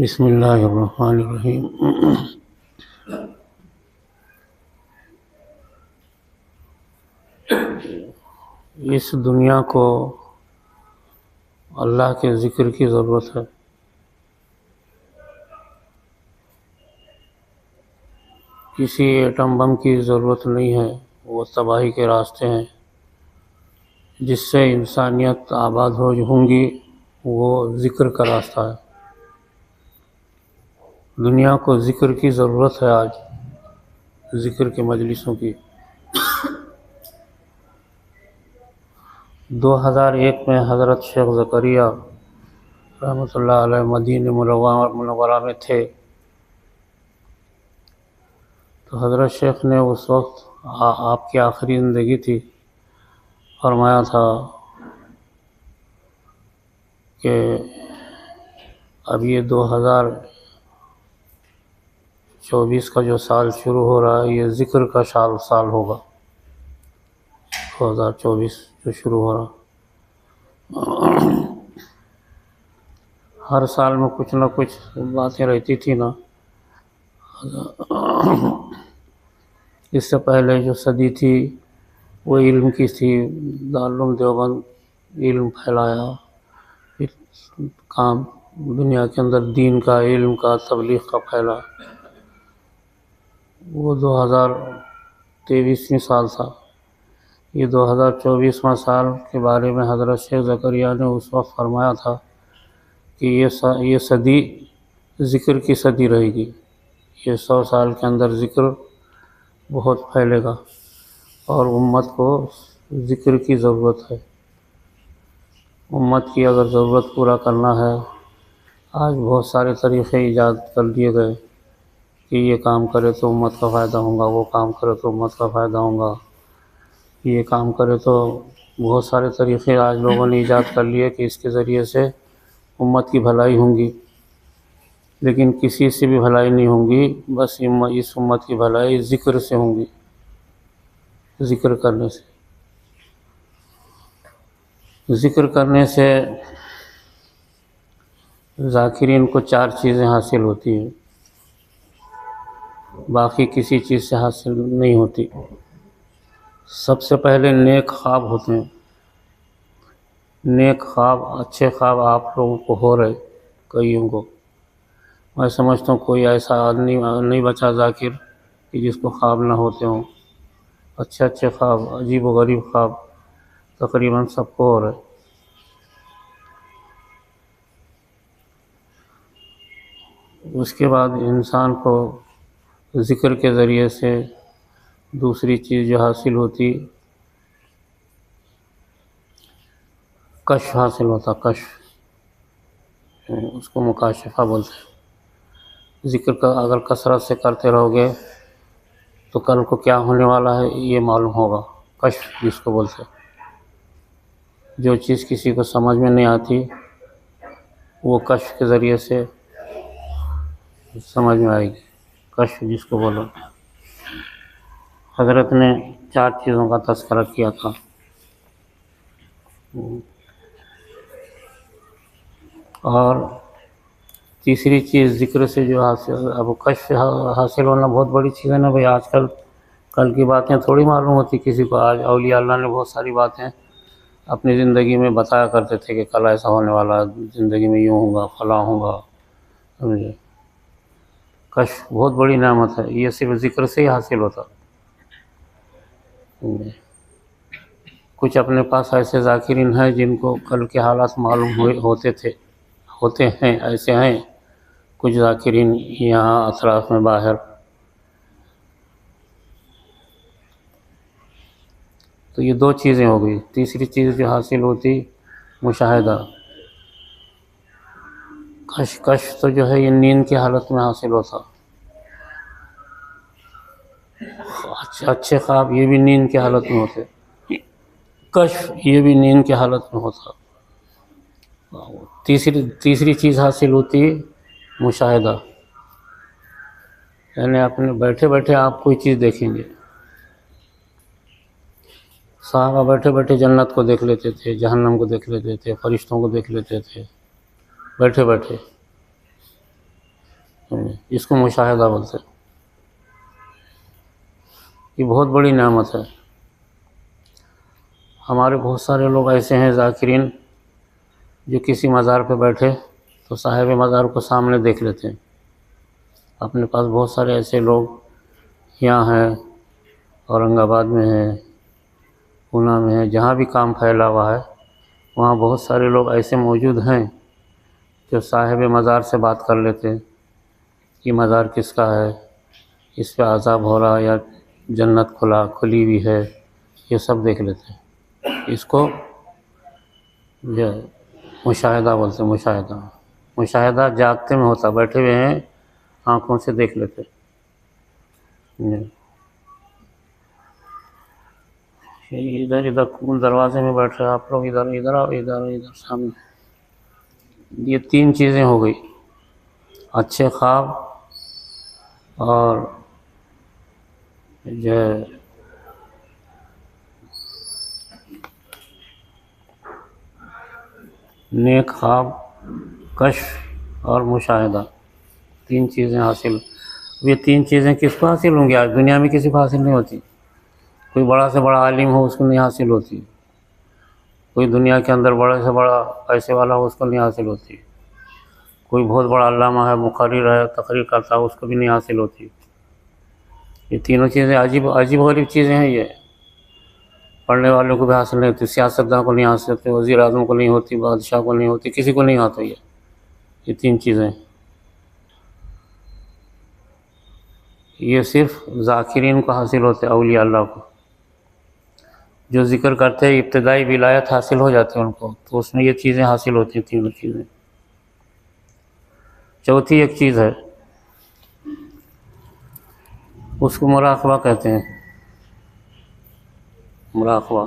بسم اللہ الرحمن الرحیم۔ اس دنیا کو اللہ کے ذکر کی ضرورت ہے۔ کسی ایٹم بم کی ضرورت نہیں ہے، وہ تباہی کے راستے ہیں۔ جس سے انسانیت آباد ہوں گی وہ ذکر کا راستہ ہے۔ دنیا کو ذکر کی ضرورت ہے آج، ذکر کے مجلسوں کی۔ 2001 میں حضرت شیخ زکریا رحمۃ اللہ علیہ مدینہ منورہ میں تھے، تو حضرت شیخ نے اس وقت آپ کی آخری زندگی تھی، فرمایا تھا کہ اب یہ 2024 کا جو سال شروع ہو رہا ہے یہ ذکر کا سال ہوگا۔ 2024 جو شروع ہو رہا، ہر سال میں کچھ نہ کچھ باتیں رہتی تھی نا۔ اس سے پہلے جو صدی تھی وہ علم کی تھی، دارالعلوم دیوبند علم پھیلایا، پھر کام دنیا کے اندر دین کا، علم کا، تبلیغ کا پھیلا۔ وہ 2023 سال تھا۔ یہ 2024 سال کے بارے میں حضرت شیخ زکریا نے اس وقت فرمایا تھا کہ یہ صدی ذکر کی صدی رہے گی۔ یہ 100 سال کے اندر ذکر بہت پھیلے گا اور امت کو ذکر کی ضرورت ہے۔ امت کی اگر ضرورت پورا کرنا ہے، آج بہت سارے طریقے ایجاد کر دیے گئے کہ یہ کام کرے تو امت کا فائدہ ہوگا، وہ کام کرے تو امت کا فائدہ ہوگا، یہ کام کرے تو بہت سارے طریقے آج لوگوں نے ایجاد کر لیے کہ اس کے ذریعے سے امت کی بھلائی ہوں گی، لیکن کسی سے بھی بھلائی نہیں ہوں گی، بس اس امت کی بھلائی ذکر سے ہوں گی، ذکر کرنے سے۔ ذکر کرنے سے ذاکرین کو 4 چیزیں حاصل ہوتی ہیں، باقی کسی چیز سے حاصل نہیں ہوتی۔ سب سے پہلے نیک خواب ہوتے ہیں۔ نیک خواب، اچھے خواب آپ لوگوں کو ہو رہے، کئیوں کو۔ میں سمجھتا ہوں کوئی ایسا آدمی نہیں بچا ذاکر کہ جس کو خواب نہ ہوتے ہوں۔ اچھے خواب، عجیب و غریب خواب تقریباً سب کو ہو رہے۔ اس کے بعد انسان کو ذکر کے ذریعے سے دوسری چیز جو حاصل ہوتی، کشف حاصل ہوتا، کشف، اس کو مکاشفہ بولتے ہیں۔ ذکر کا اگر کثرت سے کرتے رہو گے تو کل کو کیا ہونے والا ہے یہ معلوم ہوگا، کشف جس کو بولتے ہیں۔ جو چیز کسی کو سمجھ میں نہیں آتی وہ کشف کے ذریعے سے سمجھ میں آئے گی، کشف جس کو بولو۔ حضرت نے 4 چیزوں کا تذکرہ کیا تھا۔ اور تیسری چیز ذکر سے جو حاصل، اب کشف حاصل ہونا بہت بڑی چیز ہے نا بھائی۔ آج کل کی باتیں تھوڑی معلوم ہوتی کسی کو۔ آج اولیاء اللہ نے بہت ساری باتیں اپنی زندگی میں بتایا کرتے تھے کہ کل ایسا ہونے والا ہے، زندگی میں یوں ہوگا، فلاں ہوگا، سمجھے۔ کشف بہت بڑی نعمت ہے، یہ صرف ذکر سے ہی حاصل ہوتا۔ کچھ اپنے پاس ایسے ذاکرین ہیں جن کو کل کے حالات معلوم ہوتے ہیں، ایسے ہیں کچھ ذاکرین یہاں اطراف میں، باہر۔ تو یہ 2 چیزیں ہو گئی۔ تیسری چیز جو حاصل ہوتی، مشاہدہ۔ کشف تو جو ہے یہ نیند کی حالت میں حاصل ہوتا۔ اچھے خواب یہ بھی نیند کی حالت میں ہوتے، کشف یہ بھی نیند کی حالت میں ہوتا۔ تیسری چیز حاصل ہوتی مشاہدہ، یعنی اپنے بیٹھے بیٹھے آپ کوئی چیز دیکھیں گے۔ صحابہ بیٹھے بیٹھے جنت کو دیکھ لیتے تھے، جہنم کو دیکھ لیتے تھے، فرشتوں کو دیکھ لیتے تھے، بیٹھے بیٹھے۔ اس کو مشاہدہ بولتے ہیں۔ یہ بہت بڑی نعمت ہے۔ ہمارے بہت سارے لوگ ایسے ہیں ذاکرین جو کسی مزار پہ بیٹھے تو صاحب مزار کو سامنے دیکھ لیتے ہیں۔ اپنے پاس بہت سارے ایسے لوگ یہاں ہیں، اورنگ آباد میں ہے، پونا میں ہے، جہاں بھی کام پھیلا ہوا ہے وہاں بہت سارے لوگ ایسے موجود ہیں جو صاحب مزار سے بات کر لیتے ہیں، یہ مزار کس کا ہے، اس پہ عذاب ہو رہا ہے یا جنت کھلی ہوئی ہے، یہ سب دیکھ لیتے ہیں۔ اس کو یہ مشاہدہ بولتے ہیں۔ مشاہدہ جاگتے میں ہوتا، بیٹھے ہوئے ہیں آنکھوں سے دیکھ لیتے۔ ادھر دروازے میں بیٹھ رہے آپ لوگ، ادھر آؤ، ادھر سامنے۔ یہ تین چیزیں ہو گئی، اچھے خواب اور جو نیک خواب، کشف اور مشاہدہ، تین چیزیں حاصل۔ یہ تین چیزیں کس کو حاصل ہوں گی؟ آج دنیا میں کسی کو حاصل نہیں ہوتی۔ کوئی بڑا سے بڑا عالم ہو اس کو نہیں حاصل ہوتی، کوئی دنیا کے اندر بڑے سے بڑا پیسے والا ہو اس کو نہیں حاصل ہوتی، کوئی بہت بڑا علامہ ہے، مقرر ہے، تقریر کرتا ہے، اس کو بھی نہیں حاصل ہوتی۔ یہ تینوں چیزیں عجیب غریب چیزیں ہیں۔ یہ پڑھنے والوں کو بھی حاصل نہیں ہوتی، سیاستدان کو نہیں حاصل ہوتی، وزیر اعظم کو نہیں ہوتی، بادشاہ کو نہیں ہوتی، کسی کو نہیں آتا یہ تین چیزیں۔ یہ صرف ذاکرین کو حاصل ہوتے، اولیاء اللہ کو جو ذکر کرتے ہیں ابتدائی ولایت حاصل ہو جاتی ہے ان کو، تو اس میں یہ چیزیں حاصل ہوتی ہیں، تینوں چیزیں۔ چوتھی ایک چیز ہے، اس کو مراقبہ کہتے ہیں۔ مراقبہ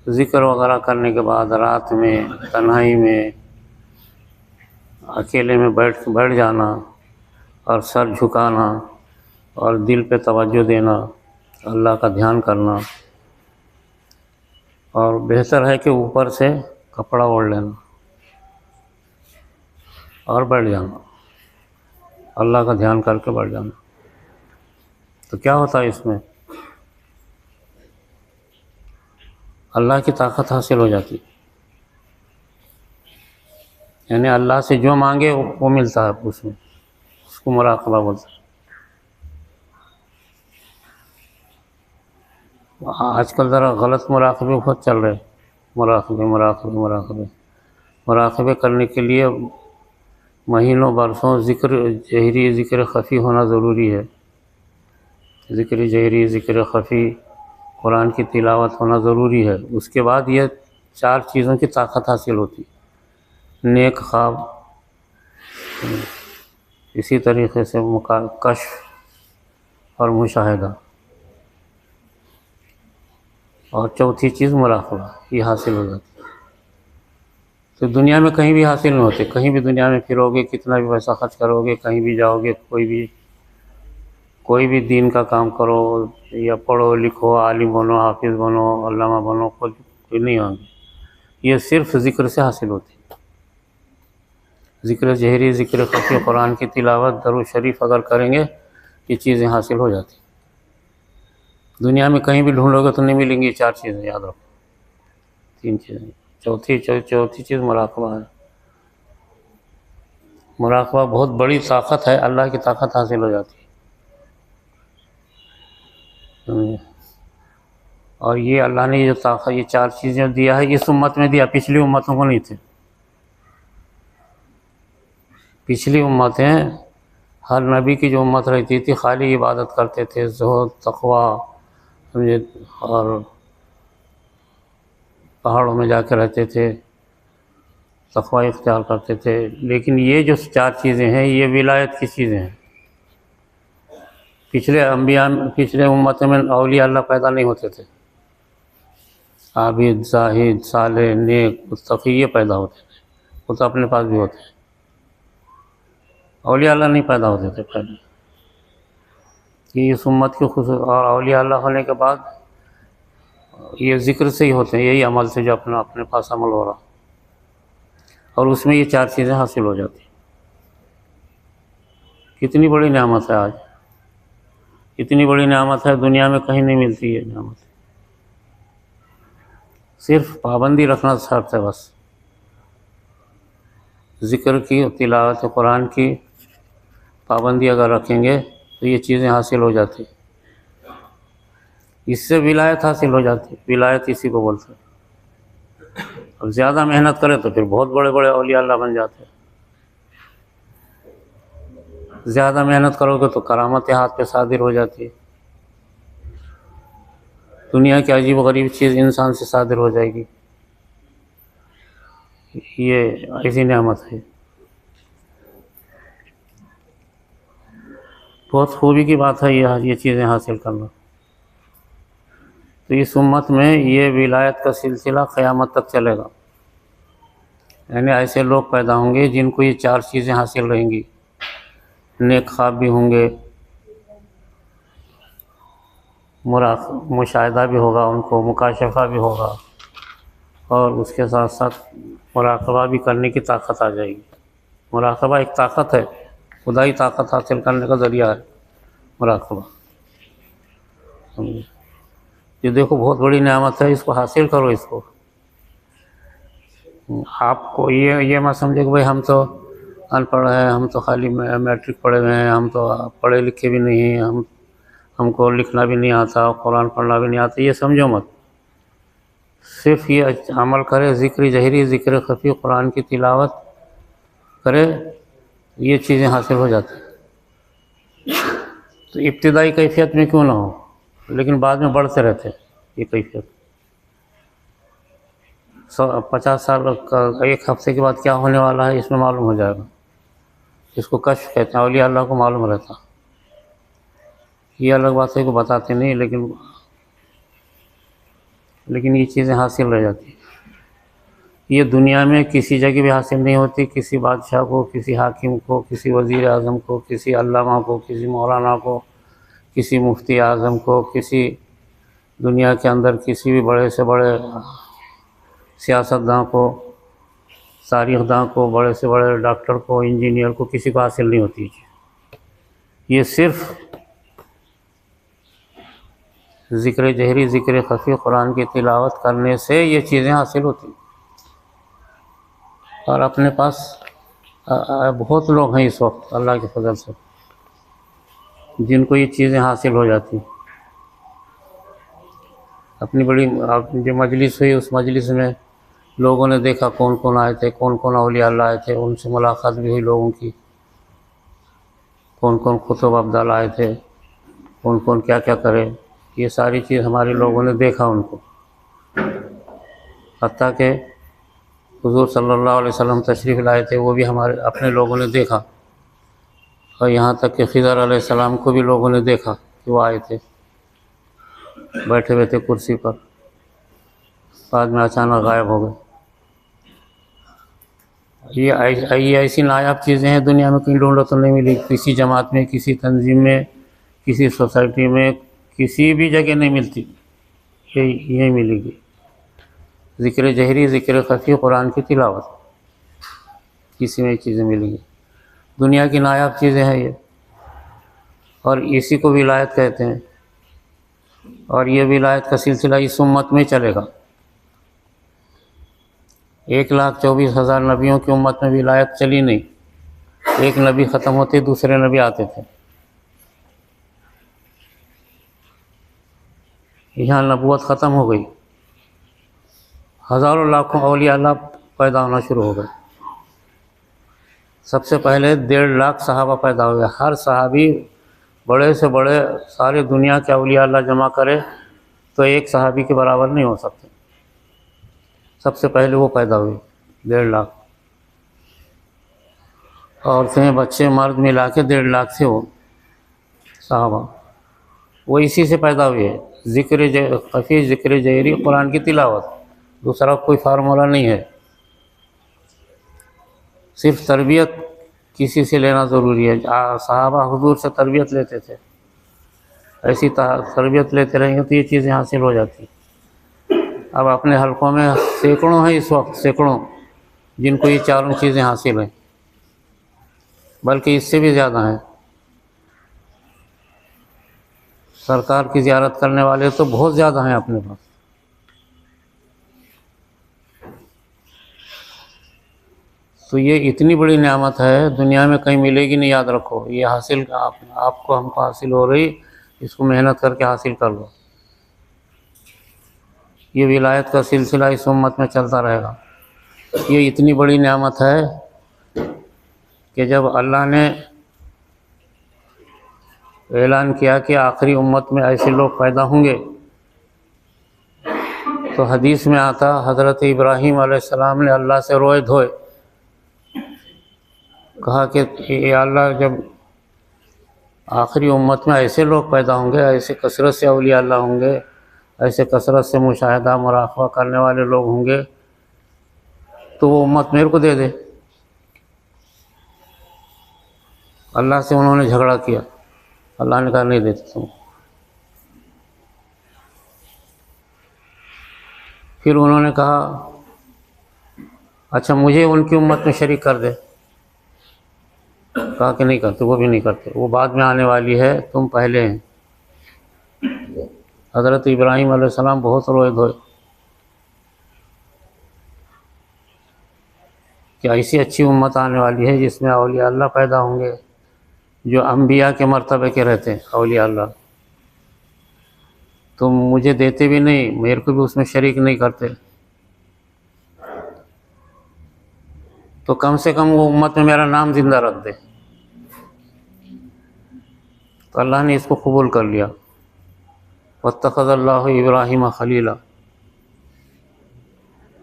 ذکر وغیرہ کرنے کے بعد رات میں تنہائی میں اکیلے میں بیٹھ جانا اور سر جھکانا اور دل پہ توجہ دینا، اللہ کا دھیان کرنا، اور بہتر ہے کہ اوپر سے کپڑا اوڑھ لینا اور بیٹھ جانا، اللہ کا دھیان کر کے بیٹھ جانا۔ تو کیا ہوتا ہے اس میں؟ اللہ کی طاقت حاصل ہو جاتی، یعنی اللہ سے جو مانگے وہ ملتا ہے اس میں، اس کو مراقبہ بولتے ہیں۔ آج کل ذرا غلط مراقبے بہت چل رہے، مراقبے کرنے کے لیے مہینوں برسوں ذکر جہری ذکر خفی ہونا ضروری ہے۔ ذکر جہری ذکر خفی قرآن کی تلاوت ہونا ضروری ہے، اس کے بعد یہ چار چیزوں کی طاقت حاصل ہوتی، نیک خواب، اسی طریقے سے کشف اور مشاہدہ، اور چوتھی چیز مراقبہ، یہ حاصل ہو جاتی۔ تو دنیا میں کہیں بھی حاصل نہیں ہوتے، کہیں بھی دنیا میں پھرو گے، کتنا بھی پیسہ خرچ کرو گے، کہیں بھی جاؤ گے، کوئی بھی دین کا کام کرو یا پڑھو لکھو، عالم بنو، حافظ بنو، علامہ بنو، کوئی نہیں ہوں گے۔ یہ صرف ذکر سے حاصل ہوتی، ذکر جہری ذکر خفی، قرآن کی تلاوت، درود شریف اگر کریں گے یہ چیزیں حاصل ہو جاتی۔ دنیا میں کہیں بھی ڈھونڈو گے تو نہیں ملیں گی، چار چیزیں یاد رکھو، تین چیزیں۔ چوتھی چیز مراقبہ ہے۔ مراقبہ بہت بڑی طاقت ہے، اللہ کی طاقت حاصل ہو جاتی ہے۔ اور یہ اللہ نے جو طاقت، یہ چار چیزیں دیا ہے، اس امت میں دیا، پچھلی امتوں کو نہیں تھے۔ پچھلی امتیں، ہر نبی کی جو امت رہتی تھی خالی عبادت کرتے تھے، زہد، تقوی، اور پہاڑوں میں جا کے رہتے تھے، تقوی اختیار کرتے تھے۔ لیکن یہ جو چار چیزیں ہیں یہ ولایت کی چیزیں ہیں۔ پچھلے امتوں میں اولیاء اللہ پیدا نہیں ہوتے تھے، عابد، زاہد، صالح، نیک، متقی، یہ پیدا ہوتے تھے، وہ تو اپنے پاس بھی ہوتے ہیں۔ اولیاء اللہ نہیں پیدا ہوتے تھے پہلے، یہ اس امت کی خصوصیت۔ اور اولیاء اللہ ہونے کے بعد یہ ذکر سے ہی ہوتے ہیں، یہی عمل سے جو اپنے پاس عمل ہو رہا، اور اس میں یہ چار چیزیں حاصل ہو جاتی۔ کتنی بڑی نعمت ہے آج، اتنی بڑی نعمت ہے دنیا میں کہیں نہیں ملتی یہ نعمت، صرف پابندی رکھنا شرط ہے بس، ذکر کی تلاوت قرآن کی پابندی اگر رکھیں گے تو یہ چیزیں حاصل ہو جاتی، اس سے ولایت حاصل ہو جاتی، ولایت اسی کو بولتے ہیں۔ اب زیادہ محنت کرے تو پھر بہت بڑے بڑے اولیاء اللہ بن جاتے ہیں، زیادہ محنت کرو گے تو کرامت ہاتھ پہ صادر ہو جاتی ہے، دنیا کی عجیب و غریب چیز انسان سے صادر ہو جائے گی، یہ ایسی نعمت ہے، بہت خوبی کی بات ہے یہ چیزیں حاصل کرنا۔ تو اس امت میں یہ ولایت کا سلسلہ قیامت تک چلے گا، یعنی ایسے لوگ پیدا ہوں گے جن کو یہ چار چیزیں حاصل رہیں گی، نیک خواب بھی ہوں گے، مشاہدہ بھی ہوگا ان کو، مکاشفہ بھی ہوگا، اور اس کے ساتھ ساتھ مراقبہ بھی کرنے کی طاقت آ جائے گی۔ مراقبہ ایک طاقت ہے، خدائی طاقت حاصل کرنے کا ذریعہ ہے مراقبہ۔ یہ دیکھو بہت بڑی نعمت ہے، اس کو حاصل کرو، اس کو آپ کو یہ مت سمجھے کہ بھائی ہم تو ان پڑھ ہیں، ہم تو خالی میٹرک پڑھے ہوئے ہیں، ہم تو پڑھے لکھے بھی نہیں ہیں، ہم کو لکھنا بھی نہیں آتا، قرآن پڑھنا بھی نہیں آتا، یہ سمجھو مت، صرف یہ عمل کرے، ذکر جہری ذکر خفی قرآن کی تلاوت کرے، یہ چیزیں حاصل ہو جاتی ہیں۔ تو ابتدائی کیفیت میں کیوں نہ ہو لیکن بعد میں بڑھتے رہتے یہ کیفیت، 50 سال کا ایک ہفتے کے بعد کیا ہونے والا ہے اس میں معلوم ہو جائے گا، اس کو کشف کہتے ہیں، اولیاء اللہ کو معلوم رہتا، یہ الگ بات ہے کو بتاتے نہیں، لیکن یہ چیزیں حاصل رہ جاتی ہیں۔ یہ دنیا میں کسی جگہ بھی حاصل نہیں ہوتی، کسی بادشاہ کو، کسی حاکم کو، کسی وزیر اعظم کو، کسی علامہ کو، کسی مولانا کو، کسی مفتی اعظم کو، کسی دنیا کے اندر کسی بھی بڑے سے بڑے سیاستداں کو، تاریخ داں کو، بڑے سے بڑے ڈاکٹر کو، انجینئر کو، کسی کو حاصل نہیں ہوتی، یہ صرف ذکر جہری ذکر خفی قرآن کی تلاوت کرنے سے یہ چیزیں حاصل ہوتی۔ اور اپنے پاس بہت لوگ ہیں اس وقت اللہ کے فضل سے جن کو یہ چیزیں حاصل ہو جاتی۔ اپنی بڑی جو مجلس ہوئی اس مجلس میں لوگوں نے دیکھا کون کون آئے تھے، کون کون اولیاء اللہ آئے تھے، ان سے ملاقات بھی ہوئی لوگوں کی، کون کون خطب افضل آئے تھے، کون کون کیا کیا کرے، یہ ساری چیز ہمارے لوگوں نے دیکھا ان کو، حتیٰ کہ حضور صلی اللہ علیہ وسلم تشریف لائے تھے وہ بھی ہمارے اپنے لوگوں نے دیکھا، اور یہاں تک کہ خضر علیہ السلام کو بھی لوگوں نے دیکھا کہ وہ آئے تھے، بیٹھے ہوئے تھے کرسی پر، بعد میں اچانک غائب ہو گئے۔ یہ ایسی نایاب چیزیں ہیں دنیا میں کہیں ڈھونڈو تو نہیں ملی، کسی جماعت میں، کسی تنظیم میں، کسی سوسائٹی میں، کسی بھی جگہ نہیں ملتی، یہی ملے گی، ذکر جہری ذکر خفی قرآن کی تلاوت، کسی میں یہ چیزیں ملیں گی، دنیا کی نایاب چیزیں ہیں یہ، اور اسی کو ولایت کہتے ہیں، اور یہ ولایت کا سلسلہ اس امت میں چلے گا۔ 1,24,000 نبیوں کی امت میں ولایت چلی نہیں، ایک نبی ختم ہوتے دوسرے نبی آتے تھے، یہاں نبوت ختم ہو گئی، ہزاروں لاکھوں اولیاء اللہ پیدا ہونا شروع ہو گئے۔ سب سے پہلے 1.5 لاکھ صحابہ پیدا ہوئے، ہر صحابی بڑے سے بڑے سارے دنیا کے اولیاء اللہ جمع کرے تو ایک صحابی کے برابر نہیں ہو سکتے، سب سے پہلے وہ پیدا ہوئے 1.5 لاکھ، عورتیں بچے مرد ملا کے 1.5 لاکھ تھے وہ صحابہ، وہ اسی سے پیدا ہوئے، ذکر خفی ذکر جہری قرآن کی تلاوت، دوسرا کوئی فارمولہ نہیں ہے، صرف تربیت کسی سے لینا ضروری ہے، صحابہ حضور سے تربیت لیتے تھے، ایسی تربیت لیتے رہیں گے تو یہ چیزیں حاصل ہو جاتی۔ اب اپنے حلقوں میں سینکڑوں ہیں اس وقت، سینکڑوں جن کو یہ چاروں چیزیں حاصل ہیں، بلکہ اس سے بھی زیادہ ہیں، سرکار کی زیارت کرنے والے تو بہت زیادہ ہیں اپنے پاس. تو یہ اتنی بڑی نعمت ہے، دنیا میں کہیں ملے گی نہیں، یاد رکھو. یہ حاصل آپ کو ہم کو حاصل ہو رہی، اس کو محنت کر کے حاصل کر لو. یہ ولایت کا سلسلہ اس امت میں چلتا رہے گا. یہ اتنی بڑی نعمت ہے کہ جب اللہ نے اعلان کیا کہ آخری امت میں ایسے لوگ پیدا ہوں گے، تو حدیث میں آتا حضرت ابراہیم علیہ السلام نے اللہ سے روئے دھوئے کہا کہ اے اللہ، جب آخری امت میں ایسے لوگ پیدا ہوں گے، ایسے کثرت سے اولیاء اللہ ہوں گے، ایسے کثرت سے مشاہدہ مراقبہ کرنے والے لوگ ہوں گے، تو وہ امت میرے کو دے دے. اللہ سے انہوں نے جھگڑا کیا، اللہ نے کہا نہیں دیتے تم. پھر انہوں نے کہا اچھا مجھے ان کی امت میں شریک کر دے. کہا کہ نہیں کرتے، وہ بھی نہیں کرتے، وہ بعد میں آنے والی ہے، تم پہلے ہیں. حضرت ابراہیم علیہ السلام بہت روئے دھوئے کہ ایسی اچھی امت آنے والی ہے جس میں اولیاء اللہ پیدا ہوں گے، جو انبیاء کے مرتبے کے رہتے ہیں اولیاء اللہ. تم مجھے دیتے بھی نہیں، میرے کو بھی اس میں شریک نہیں کرتے، تو کم سے کم وہ امت میں میرا نام زندہ رکھ دے. تو اللہ نے اس کو قبول کر لیا. واتخذ اللہ ابراہیم خلیلا.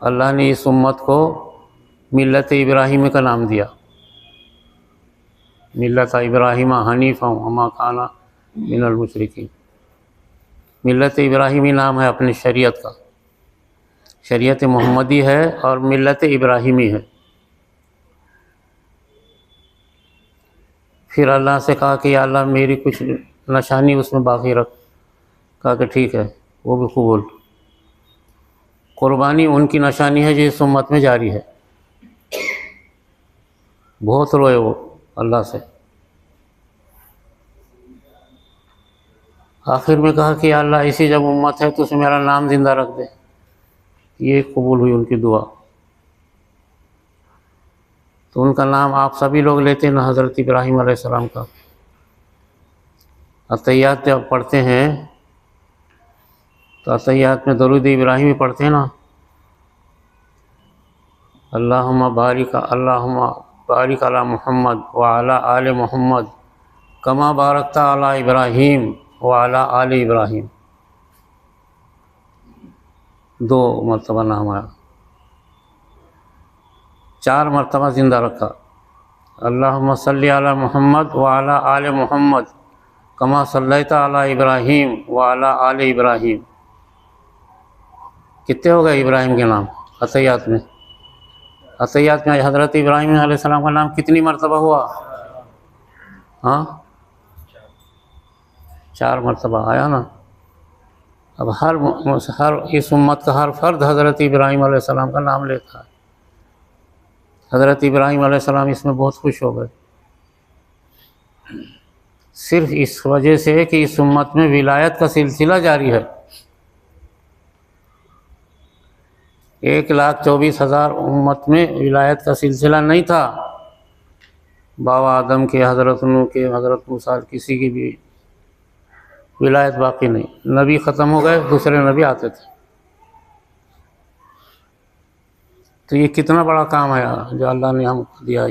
اللہ نے اس امت کو ملت ابراہیم کا نام دیا. ملت ابراہیم حنیفا وما کان من المشرکین. ملت ابراہیمی نام ہے اپنی شریعت کا. شریعت محمدی ہے اور ملت ابراہیمی ہے. پھر اللہ سے کہا کہ یا اللہ میری کچھ نشانی اس میں باقی رکھ. کہا کہ ٹھیک ہے، وہ بھی قبول. قربانی ان کی نشانی ہے جو اس امت میں جاری ہے. بہت روئے وہ اللہ سے. آخر میں کہا کہ یا اللہ ایسی جب امت ہے تو اس میں میرا نام زندہ رکھ دے. یہ قبول ہوئی ان کی دعا. تو ان کا نام آپ سبھی لوگ لیتے ہیں نا، حضرت ابراہیم علیہ السلام کا. عطیات جب پڑھتے ہیں تو عطیات میں درود ابراہیمی پڑھتے ہیں نا، اللہم بارک علی محمد وعلی آل محمد کما بارکت علی ابراہیم وعلی آل ابراہیم. 2 مرتبہ نام آیا، 4 مرتبہ زندہ رکھا. اللہم صلی علی محمد وعلی آل محمد کما صلیت علی ابراہیم وعلی آل ابراہیم. کتنے ہو گئے ابراہیم کے نام عطیات میں؟ عطیات میں حضرت ابراہیم علیہ السلام کا نام کتنی مرتبہ ہوا؟ ہاں 4 مرتبہ آیا نا. اب ہر اس امت کا ہر فرد حضرت ابراہیم علیہ السلام کا نام لیتا ہے. حضرت ابراہیم علیہ السلام اس میں بہت خوش ہو گئے، صرف اس وجہ سے کہ اس امت میں ولایت کا سلسلہ جاری ہے. 1,24,000 امت میں ولایت کا سلسلہ نہیں تھا. بابا آدم کے، حضرت نوح کے، حضرت موسیٰ، کسی کی بھی ولایت باقی نہیں. نبی ختم ہو گئے، دوسرے نبی آتے تھے. تو یہ کتنا بڑا کام ہے جو اللہ نے ہم کو دیا.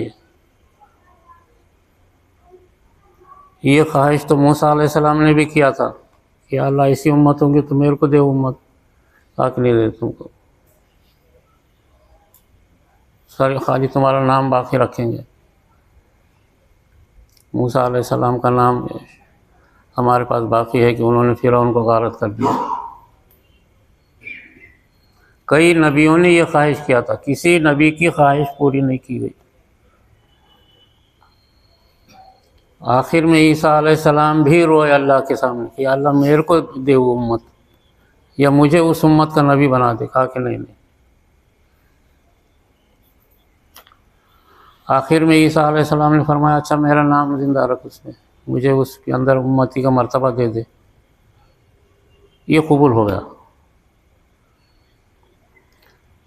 یہ خواہش تو موسیٰ علیہ السلام نے بھی کیا تھا کہ اللہ ایسی امت ہوں گی تو میرے کو دے امت. حق نہیں دے تم کو، سارے خالی تمہارا نام باقی رکھیں گے. موسیٰ علیہ السلام کا نام ہمارے پاس باقی ہے کہ انہوں نے فرعون کو غارت کر دیا. کئی نبیوں نے یہ خواہش کیا تھا، کسی نبی کی خواہش پوری نہیں کی گئی. آخر میں عیسیٰ علیہ السلام بھی روئے اللہ کے سامنے کہ اللہ میرے کو دے وہ امت، یا مجھے اس امت کا نبی بنا دے. کہا کہ نہیں. آخر میں عیسیٰ علیہ السلام نے فرمایا اچھا میرا نام زندہ رکھ، اس میں مجھے اس کے اندر امتی کا مرتبہ دے دے. یہ قبول ہو گیا.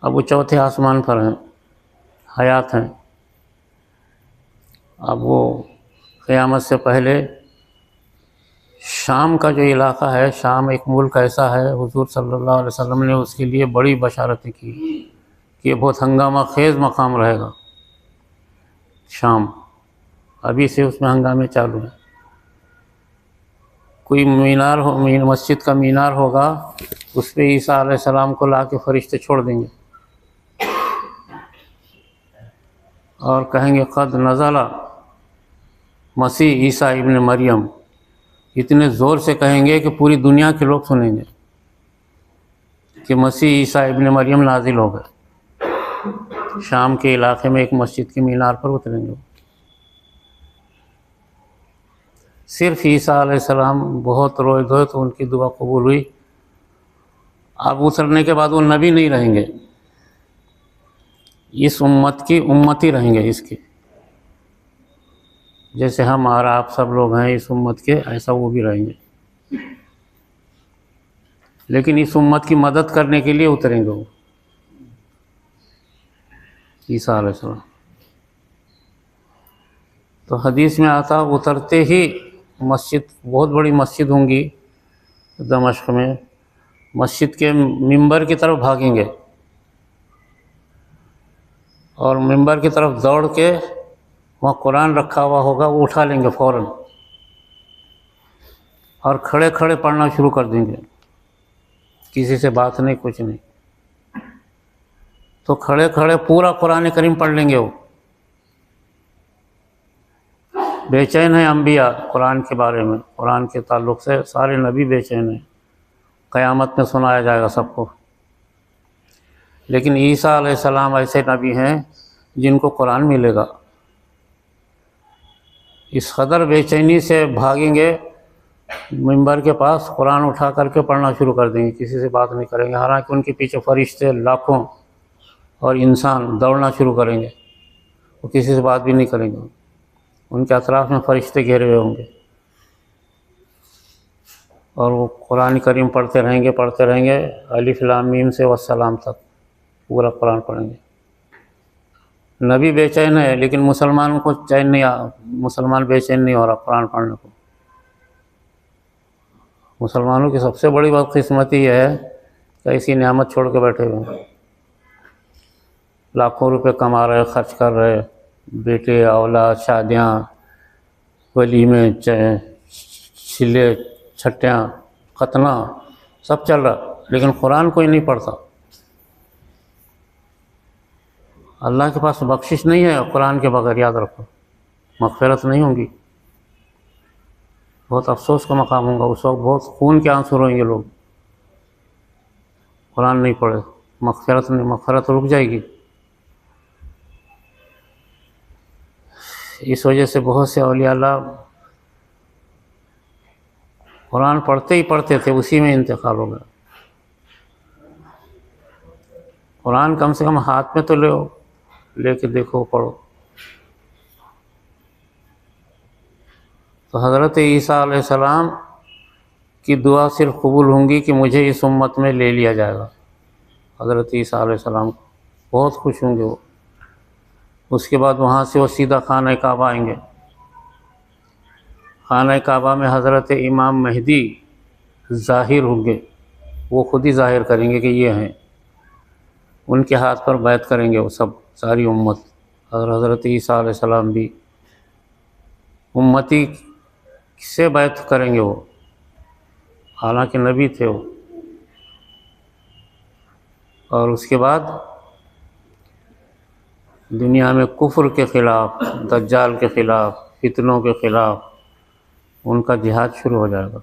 اب وہ چوتھے آسمان پر ہیں، حیات ہیں. اب وہ قیامت سے پہلے شام کا جو علاقہ ہے، شام ایک ملک ایسا ہے، حضور صلی اللہ علیہ وسلم نے اس کے لیے بڑی بشارتیں کی کہ یہ بہت ہنگامہ خیز مقام رہے گا. شام ابھی سے اس میں ہنگامے چالو ہیں. کوئی مینار ہو، مسجد کا مینار ہوگا، اس پہ عیسیٰ علیہ السلام کو لا کے فرشتے چھوڑ دیں گے اور کہیں گے قد نزل مسیح عیسیٰ ابن مریم. اتنے زور سے کہیں گے کہ پوری دنیا کے لوگ سنیں گے کہ مسیح عیسیٰ ابن مریم نازل ہو گئے. شام کے علاقے میں ایک مسجد کے مینار پر اتریں گے. صرف عیسیٰ علیہ السلام بہت روئے دھوئے تو ان کی دعا قبول ہوئی. اب اترنے کے بعد وہ نبی نہیں رہیں گے، اس امت کی امتی رہیں گے. اس کے جیسے ہم اور آپ سب لوگ ہیں اس امت کے، ایسا وہ بھی رہیں گے. لیکن اس امت کی مدد کرنے کے لیے اتریں گے وہ عیسیٰ علیہ السلام. تو حدیث میں آتا اترتے ہی مسجد، بہت بڑی مسجد ہوں گی دمشق میں، مسجد کے ممبر کی طرف بھاگیں گے اور ممبر کی طرف دوڑ کے وہاں قرآن رکھا ہوا ہوگا وہ اٹھا لیں گے فوراً اور کھڑے کھڑے پڑھنا شروع کر دیں گے، کسی سے بات نہیں، کچھ نہیں. تو کھڑے کھڑے پورا قرآن کریم پڑھ لیں گے. وہ بے چین ہیں انبیاء قرآن کے بارے میں، قرآن کے تعلق سے سارے نبی بے چین ہیں. قیامت میں سنایا جائے گا سب کو. لیکن عیسیٰ علیہ السلام ایسے نبی ہیں جن کو قرآن ملے گا. اس قدر بے چینی سے بھاگیں گے منبر کے پاس، قرآن اٹھا کر کے پڑھنا شروع کر دیں گے، کسی سے بات نہیں کریں گے. حالانکہ ان کے پیچھے فرشتے لاکھوں اور انسان دوڑنا شروع کریں گے، وہ کسی سے بات بھی نہیں کریں گے. ان کے اطراف میں فرشتے گھیرے ہوئے ہوں گے اور وہ قرآن کریم پڑھتے رہیں گے الف لام میم سے والسلام تک پورا قرآن پڑھیں گے. نبی بے چین ہے لیکن مسلمانوں کو چین نہیں مسلمان بے چین نہیں ہو رہا قرآن پڑھنے کو. مسلمانوں کی سب سے بڑی بدقسمتی یہ ہے کہ ایسی نعمت چھوڑ کے بیٹھے ہوئے ہیں، لاکھوں روپے کما رہے، خرچ کر رہے، بیٹے اولاد، شادیاں، ولیمے، چلے چھٹیاں، ختنہ، سب چل رہا، لیکن قرآن کوئی نہیں پڑھتا. اللہ کے پاس بخشش نہیں ہے قرآن کے بغیر، یاد رکھو، مغفرت نہیں ہوں گی. بہت افسوس کا مقام ہوگا اس وقت، بہت خون کے آنسو روئیں گے لوگ. قرآن نہیں پڑھے، مغفرت رک جائے گی. اس وجہ سے بہت سے اولیاء اللہ قرآن پڑھتے ہی پڑھتے تھے، اسی میں انتقال ہو گیا. قرآن کم سے کم ہاتھ میں تو لے کے دیکھو، پڑھو. تو حضرت عیسیٰ علیہ السلام کی دعا صرف قبول ہوں گی کہ مجھے اس امت میں لے لیا جائے گا. حضرت عیسیٰ علیہ السلام بہت خوش ہوں گے وہ. اس کے بعد وہاں سے وہ سیدھا خانہ کعبہ آئیں گے. خانہ کعبہ میں حضرت امام مہدی ظاہر ہوں گے، وہ خود ہی ظاہر کریں گے کہ یہ ہیں. ان کے ہاتھ پر بیعت کریں گے وہ سب، ساری امت. اور حضرت عیسیٰ علیہ السلام بھی امتی سے بیعت کریں گے وہ، حالانکہ نبی تھے وہ. اور اس کے بعد دنیا میں کفر کے خلاف، دجال کے خلاف، فتنوں کے خلاف ان کا جہاد شروع ہو جائے گا.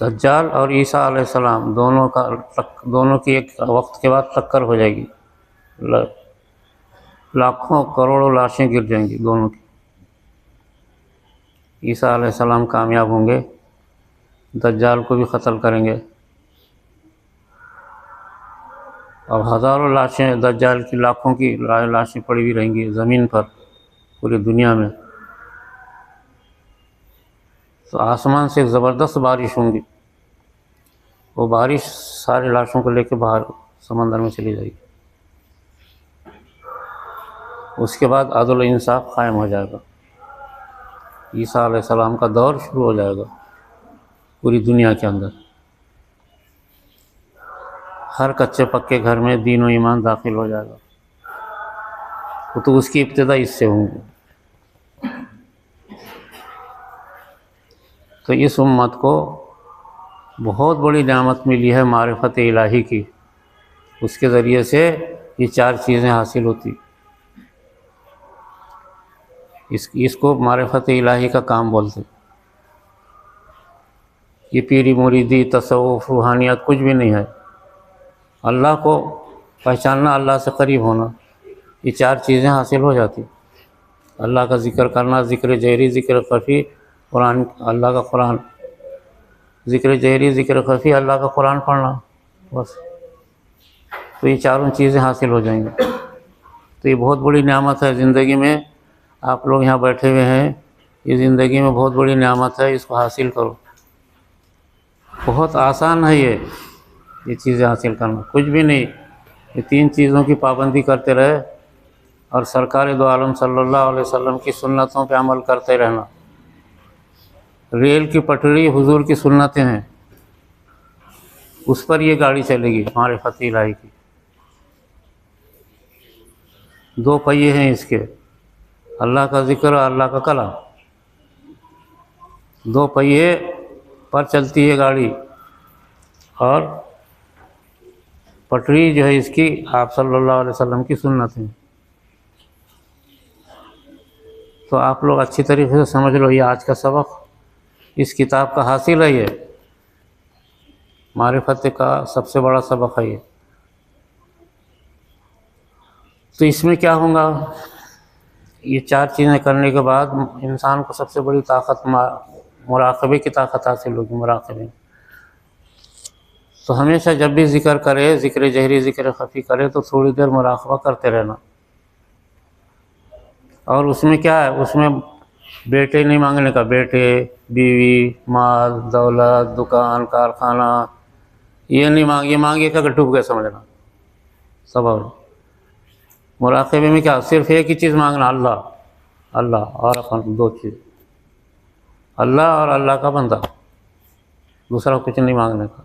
دجال اور عیسیٰ علیہ السلام دونوں کی ایک وقت کے بعد ٹکر ہو جائے گی. لاکھوں کروڑوں لاشیں گر جائیں گی دونوں کی. عیسیٰ علیہ السلام کامیاب ہوں گے، دجال کو بھی قتل کریں گے، اور ہزاروں لاشیں، دجال کی لاکھوں کی لاشیں پڑی ہوئی رہیں گی زمین پر پوری دنیا میں. تو آسمان سے ایک زبردست بارش ہوں گی، وہ بارش سارے لاشوں کو لے کے باہر سمندر میں چلی جائے گی۔ اس کے بعد عدل و انصاف قائم ہو جائے گا، عیسیٰ علیہ السلام کا دور شروع ہو جائے گا پوری دنیا کے اندر۔ ہر کچے پکے گھر میں دین و ایمان داخل ہو جائے گا، تو اس کی ابتدا اس سے ہوں گی۔ تو اس امت کو بہت بڑی نعمت ملی ہے معرفت الہی کی، اس کے ذریعے سے یہ چار چیزیں حاصل ہوتی۔ اس کو معرفت الہی کا کام بولتے۔ یہ پیری مریدی، تصوف، روحانیت کچھ بھی نہیں ہے۔ اللہ کو پہچاننا، اللہ سے قریب ہونا، یہ چار چیزیں حاصل ہو جاتی۔ اللہ کا ذکر کرنا، ذکر جہری، ذکر خفی، قرآن، اللہ کا قرآن، ذکر جہری، ذکر خفی، اللہ کا قرآن پڑھنا، بس تو یہ چاروں چیزیں حاصل ہو جائیں گی۔ تو یہ بہت بڑی نعمت ہے زندگی میں۔ آپ لوگ یہاں بیٹھے ہوئے ہیں، یہ زندگی میں بہت بڑی نعمت ہے، اس کو حاصل کرو۔ بہت آسان ہے یہ چیزیں حاصل کرنا، کچھ بھی نہیں۔ یہ تین چیزوں کی پابندی کرتے رہے اور سرکار دو عالم صلی اللہ علیہ وسلم کی سنتوں پہ عمل کرتے رہنا۔ ریل کی پٹری حضور کی سنتیں ہیں، اس پر یہ گاڑی چلے گی معرفت الہی کی۔ دو پہیے ہیں اس کے، اللہ کا ذکر اور اللہ کا کلام، دو پہیے پر چلتی ہے گاڑی، اور پٹری جو ہے اس کی آپ صلی اللہ علیہ وسلم کی سنت ہے۔ تو آپ لوگ اچھی طریقے سے سمجھ لو، یہ آج کا سبق اس کتاب کا حاصل ہے، یہ معرفت کا سب سے بڑا سبق ہے یہ۔ تو اس میں کیا ہوگا؟ یہ چار چیزیں کرنے کے بعد انسان کو سب سے بڑی طاقت مراقبے کی طاقت حاصل ہوگی، مراقبے۔ تو ہمیشہ جب بھی ذکر کرے، ذکر جہری، ذکر خفی کرے، تو تھوڑی دیر مراقبہ کرتے رہنا۔ اور اس میں کیا ہے؟ اس میں بیٹے نہیں مانگنے کا، بیٹے، بیوی، مال، دولت، دکان، کارخانہ، یہ نہیں مانگے کہ ڈوب گئے سمجھنا سب۔ اور مراقبے میں کیا؟ صرف ایک ہی چیز مانگنا، اللہ اور اپن، دو چیز، اللہ اور اللہ کا بندہ، دوسرا کچھ نہیں مانگنے کا۔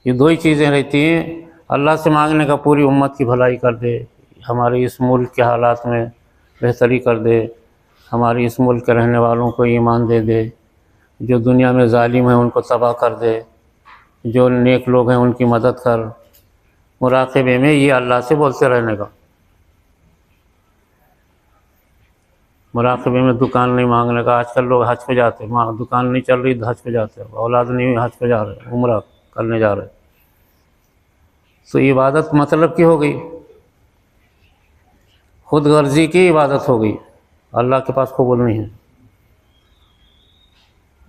یہ دو ہی چیزیں رہتی ہیں۔ اللہ سے مانگنے کا پوری امت کی بھلائی کر دے، ہمارے اس ملک کے حالات میں بہتری کر دے، ہمارے اس ملک کے رہنے والوں کو ایمان دے دے، جو دنیا میں ظالم ہیں ان کو تباہ کر دے، جو نیک لوگ ہیں ان کی مدد کر۔ مراقبے میں یہ اللہ سے بولتے رہنے کا۔ مراقبے میں دکان نہیں مانگنے کا۔ آج کل لوگ حج پہ جاتے ہیں، دکان نہیں چل رہی حج پہ جاتے ہیں، اولاد نہیں ہوئی حج پہ جا رہے، عمرہ کرنے جا رہے۔ تو عبادت مطلب کی ہو گئی، خود غرضی کی عبادت ہو گئی، اللہ کے پاس قبول نہیں ہے۔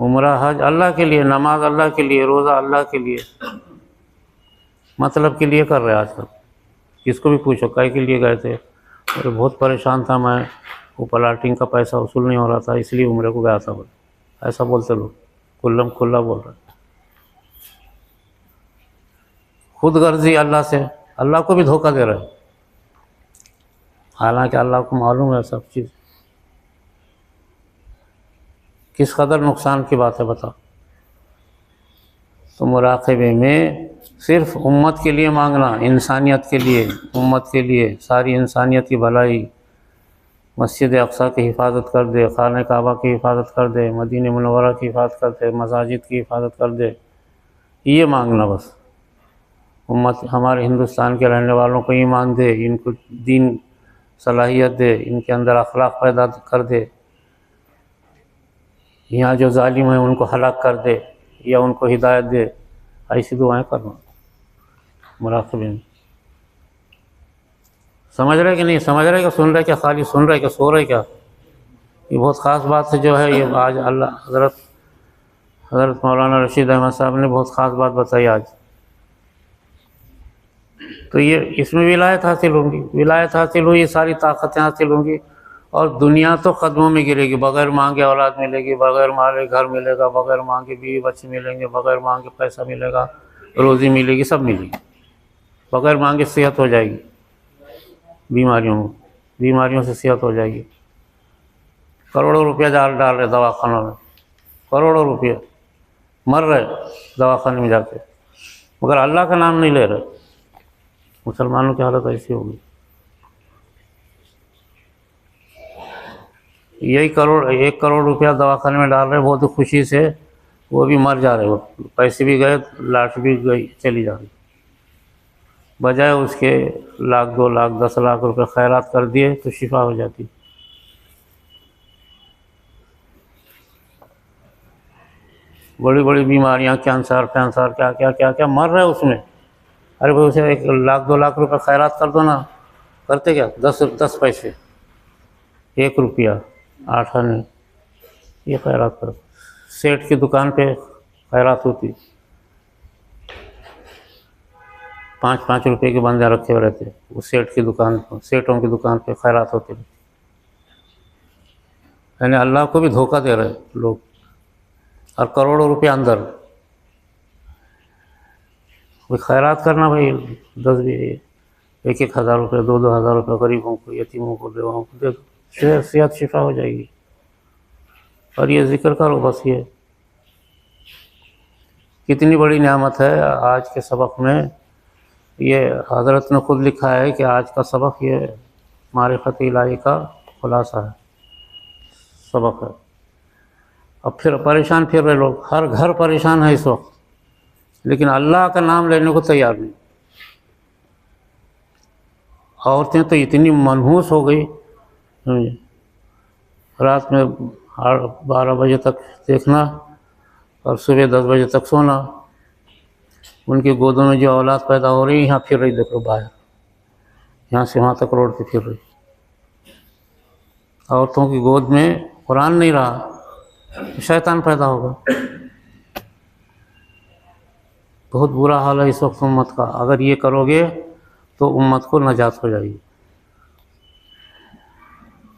عمرہ حج اللہ کے لیے، نماز اللہ کے لیے، روزہ اللہ کے لیے، مطلب کے لیے کر رہے آج کل۔ کس کو بھی پوچھو کائے کے لیے گئے تھے؟ اور بہت پریشان تھا میں، وہ پلاٹنگ کا پیسہ وصول نہیں ہو رہا تھا، اس لیے عمرے کو گیا تھا، ایسا بولتے لوگ، کلم کھلا بول رہے۔ خود غرضی اللہ سے، اللہ کو بھی دھوکہ دے رہے، حالانکہ اللہ کو معلوم ہے سب چیز۔ کس قدر نقصان کی بات ہے بتا۔ تو مراقبے میں صرف امت کے لیے مانگنا، انسانیت کے لیے، امت کے لیے، ساری انسانیت کی بھلائی، مسجد اقصیٰ کی حفاظت کر دے، خانہ کعبہ کی حفاظت کر دے، مدینہ منورہ کی حفاظت کر دے، مساجد کی حفاظت کر دے، یہ مانگنا بس۔ امت ہمارے ہندوستان کے رہنے والوں کو ایمان دے، ان کو دین صلاحیت دے، ان کے اندر اخلاق پیدا کر دے، یہاں جو ظالم ہیں ان کو ہلاک کر دے یا ان کو ہدایت دے، ایسی دعائیں کرنا مراقبے میں۔ سمجھ رہے کہ نہیں سمجھ رہے، کہ سن رہے، کہ خالی سن رہے، کہ سو رہے کیا؟ یہ بہت خاص بات ہے جو ہے، یہ آج حضرت مولانا رشید احمد صاحب نے بہت خاص بات بتائی آج۔ تو یہ اس میں ولایت حاصل ہوں گی، ولایت حاصل ہوئی، ساری طاقتیں حاصل ہوں گی، اور دنیا تو قدموں میں گرے گی، بغیر مانگے اولاد ملے گی، بغیر مانگے گھر ملے گا، بغیر مانگے بیوی بچے ملیں گے، بغیر مانگے پیسہ ملے گا، روزی ملے گی، سب ملے گی، بغیر مانگے صحت ہو جائے گی، بیماریوں سے صحت ہو جائے گی۔ کروڑوں روپیہ ڈال رہے دواخانوں میں، کروڑوں روپیہ مر رہے دواخانے میں جا کے، مگر اللہ کا نام نہیں لے رہے۔ مسلمانوں کی حالت ایسی ہوگی۔ یہی ایک کروڑ روپیہ دواخانے میں ڈال رہے بہت خوشی سے، وہ بھی مر جا رہے، وہ پیسے بھی گئے، لاش بھی گئی، چلی جا رہی، بجائے اس کے 1,00,000 2,00,000 10,00,000 روپے خیرات کر دیے تو شفا ہو جاتی۔ بڑی بڑی بیماریاں، کینسر کیا مر رہے اس میں۔ ارے بھائی اسے 1,00,000 2,00,000 روپے خیرات کر دو نا، کرتے کیا؟ 10 پیسے، 1 روپیہ، 8 آنے، یہ خیرات کرو۔ سیٹ کی دکان پہ خیرات ہوتی، 5 روپے کے بندے رکھے ہوئے رہتے، وہ سیٹوں کی دکان پہ خیرات ہوتے، یعنی اللہ کو بھی دھوکہ دے رہے لوگ، اور کروڑوں روپے اندر۔ کوئی خیرات کرنا بھائی، 1,000 روپے 2,000 روپے غریبوں کو، یتیموں کو، بیواؤں کو دے دو، صحت شفا ہو جائے گی۔ اور یہ ذکر کرو، بس یہ کتنی بڑی نعمت ہے۔ آج کے سبق میں یہ حضرت نے خود لکھا ہے کہ آج کا سبق یہ معرفت الہی کا خلاصہ ہے، سبق ہے۔ اب پھر پریشان پھر رہے لوگ، ہر گھر پریشان ہے اس وقت، لیکن اللہ کا نام لینے کو تیار نہیں۔ عورتیں تو اتنی منحوس ہو گئی، رات میں 12 بجے تک دیکھنا اور صبح 10 بجے تک سونا۔ ان کی گودوں میں جو اولاد پیدا ہو رہی، یہاں پھر رہی، دیکھو باہر، یہاں سے وہاں تک روڈ پہ پھر رہی۔ عورتوں کی گود میں قرآن نہیں رہا، شیطان پیدا ہوگا۔ بہت برا حال ہے اس وقت امت کا۔ اگر یہ کرو گے تو امت کو نجات ہو جائے گی۔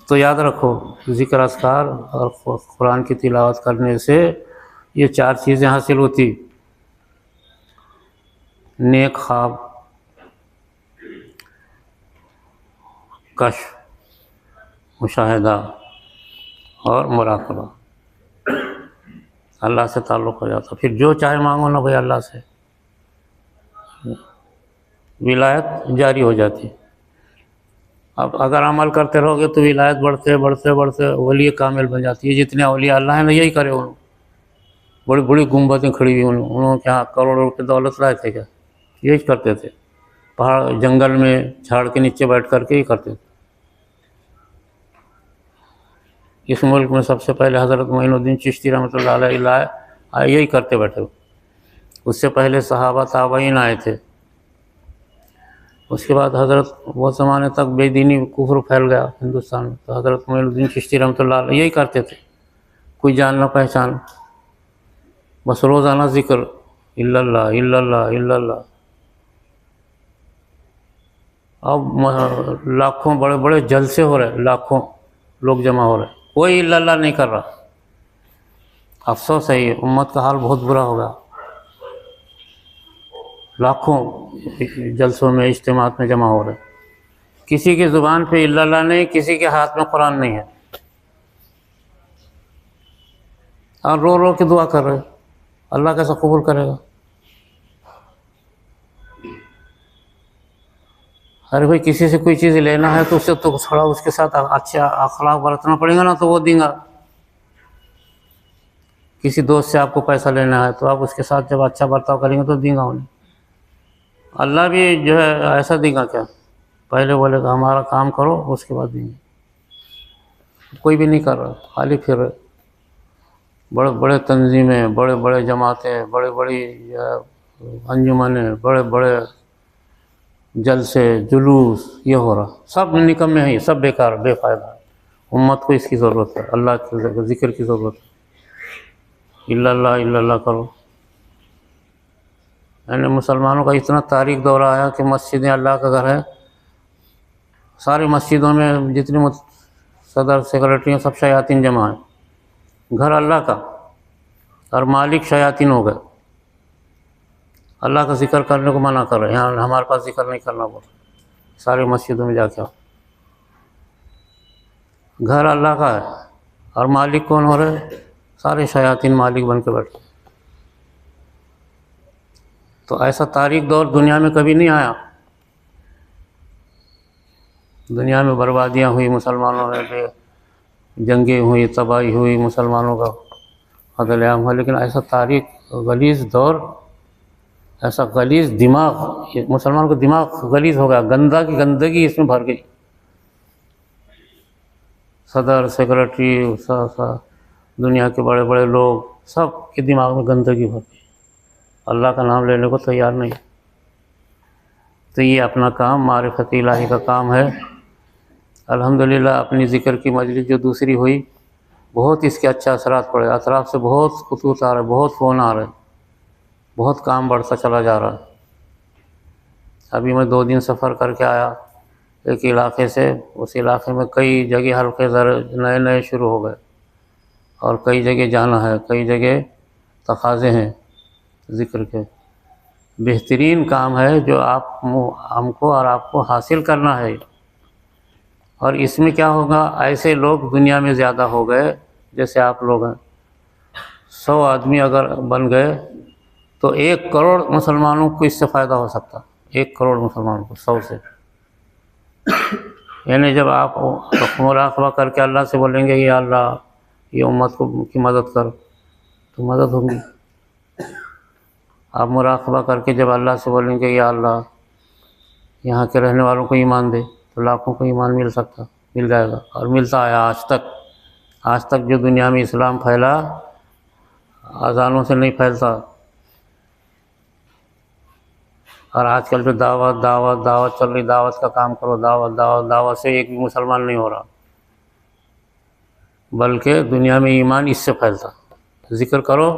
تو یاد رکھو، ذکر اذکار اور قرآن کی تلاوت کرنے سے یہ 4 چیزیں حاصل ہوتی: نیک خواب، کشف، مشاہدہ اور مراقبہ۔ اللہ سے تعلق ہو جاتا، پھر جو چاہے مانگو نا بھائی اللہ سے، ولایت جاری ہو جاتی۔ اب اگر عمل کرتے رہو گے تو ولایت بڑھتے بڑھتے بڑھتے ولی کامل بن جاتی ہے۔ جتنے اولیاء اللہ ہیں نا، یہی کرے انہوں، بڑی بڑی گنبدیں کھڑی ہوئی، انہوں کے ہاں کروڑوں روپے دولت لائے تھے کیا؟ یہی کرتے تھے، پہاڑ جنگل میں جھاڑ کے نیچے بیٹھ کر کے ہی کرتے تھے۔ اس ملک میں سب سے پہلے حضرت معین الدین چشتی رحمۃ اللہ علیہ لائے، یہی کرتے بیٹھے۔ اس سے پہلے صحابہ تابعین آئے تھے۔ اس کے بعد حضرت بہت زمانے تک بے دینی کفر پھیل گیا ہندوستان میں، تو حضرت معین الدین چشتی رحمۃ اللہ علیہ یہی کرتے تھے، کوئی جان نہ پہچان، بس روزانہ ذکر، الا اللہ الا اللہ الا اللہ۔ اب لاکھوں بڑے بڑے جلسے ہو رہے، لاکھوں لوگ جمع ہو رہے، کوئی الا اللہ نہیں کر رہا۔ افسوس ہے، یہ امت کا حال بہت برا ہوگا۔ لاکھوں جلسوں میں، اجتماعات میں جمع ہو رہے، کسی کی زبان پہ الا اللہ نہیں، کسی کے ہاتھ میں قرآن نہیں ہے، اور رو رو کے دعا کر رہے، اللہ کیسا قبول کرے گا؟ ارے بھائی کسی سے کوئی چیز لینا ہے تو اس سے تو تھوڑا اس کے ساتھ اچھا اخلاق برتنا پڑے گا نا، تو وہ دیں گا۔ کسی دوست سے آپ کو پیسہ لینا ہے تو آپ اس کے ساتھ جب اچھا برتاؤ کریں گے تو دیں گا انہیں۔ اللہ بھی جو ہے ایسا دیں گا کیا؟ پہلے بولے گا ہمارا کام کرو، اس کے بعد دیں گے۔ کوئی بھی نہیں کر رہا، خالی پھر رہے، بڑے بڑے تنظیمیں، بڑے بڑے جماعتیں، بڑے بڑی انجمنیں، بڑے بڑے جلسے جلوس، یہ ہو رہا، سب نکمے ہیں، سب بیکار، بے فائدہ۔ امت کو اس کی ضرورت ہے، اللہ کے ذکر کی ضرورت ہے، الا اللہ کرو۔ یعنی مسلمانوں کا اتنا تاریخ دورہ آیا کہ مسجدیں اللہ کا گھر ہے، ساری مسجدوں میں جتنی صدر سیکرٹری سب شیاطین جمع ہیں. گھر اللہ کا اور مالک شیاطین ہو گئے. اللہ کا ذکر کرنے کو منع کر رہے ہیں. یہاں ہمارے پاس ذکر نہیں کرنا بول، سارے مسجدوں میں جا کے آؤ. گھر اللہ کا ہے اور مالک کون ہو رہے؟ سارے شیاطین مالک بن کے بیٹھے. تو ایسا تاریک دور دنیا میں کبھی نہیں آیا. دنیا میں بربادیاں ہوئی، مسلمانوں نے جنگیں ہوئی، تباہی ہوئی، مسلمانوں کا قتل عام ہوا، لیکن ایسا تاریک غلیظ دور، ایسا غلیظ دماغ، مسلمان کا دماغ غلیظ ہو گیا، گندہ کی گندگی اس میں بھر گئی. صدر سیکرٹری دنیا کے بڑے بڑے لوگ سب کے دماغ میں گندگی بھر گئی، اللہ کا نام لینے کو تیار نہیں. تو یہ اپنا کام معرفت الہی کا کام ہے. الحمدللہ اپنی ذکر کی مجلس جو دوسری ہوئی، بہت اس کے اچھا اثرات پڑے. اطراف سے بہت خطوط آ رہے، بہت فون آ رہے، بہت کام بڑھتا چلا جا رہا ہے. ابھی میں 2 دن سفر کر کے آیا ایک علاقے سے، اس علاقے میں کئی جگہ حلقے نئے شروع ہو گئے اور کئی جگہ جانا ہے، کئی جگہ تقاضے ہیں ذکر کے. بہترین کام ہے جو ہم کو اور آپ کو حاصل کرنا ہے. اور اس میں کیا ہوگا، ایسے لوگ دنیا میں زیادہ ہو گئے جیسے آپ لوگ ہیں. 100 آدمی اگر بن گئے تو 1 کروڑ مسلمانوں کو اس سے فائدہ ہو سکتا. 1 کروڑ مسلمانوں کو 100 سے. یعنی جب آپ مراقبہ کر کے اللہ سے بولیں گے یا اللہ یہ امت کی مدد کر، تو مدد ہوگی. آپ مراقبہ کر کے جب اللہ سے بولیں گے یا اللہ یہاں کے رہنے والوں کو ایمان دے، تو لاکھوں کو ایمان مل جائے گا. اور ملتا آیا آج تک جو دنیا میں اسلام پھیلا اذانوں سے نہیں پھیلتا. اور آج کل جو دعوت چل رہی، دعوت کا کام کرو، دعوت سے ایک بھی مسلمان نہیں ہو رہا، بلکہ دنیا میں ایمان اس سے پھیلتا. ذکر کرو،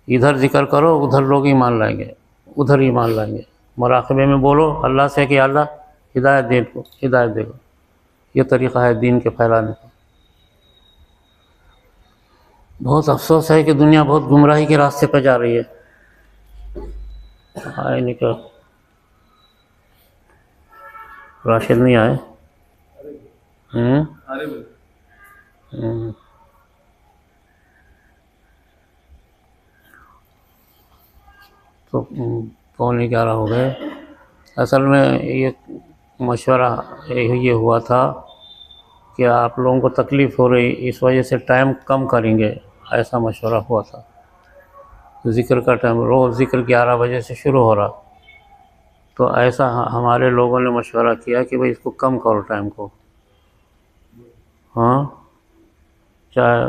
ادھر ذکر کرو، ادھر لوگ ایمان لائیں گے، ادھر ایمان لائیں گے. مراقبے میں بولو اللہ سے کہ اللہ ہدایت دے گا. یہ طریقہ ہے دین کے پھیلانے کا. بہت افسوس ہے کہ دنیا بہت گمراہی کے راستے پہ جا رہی ہے. آئے نہیں کیا راشد نہیں آئے؟ تو 11:15 ہو گئے. اصل میں یہ مشورہ یہ ہوا تھا کہ آپ لوگوں کو تکلیف ہو رہی، اس وجہ سے ٹائم کم کریں گے، ایسا مشورہ ہوا تھا. ذکر کا ٹائم روز ذکر 11 بجے سے شروع ہو رہا، تو ایسا ہمارے لوگوں نے مشورہ کیا کہ بھئی اس کو کم کرو ٹائم کو. ہاں چاہے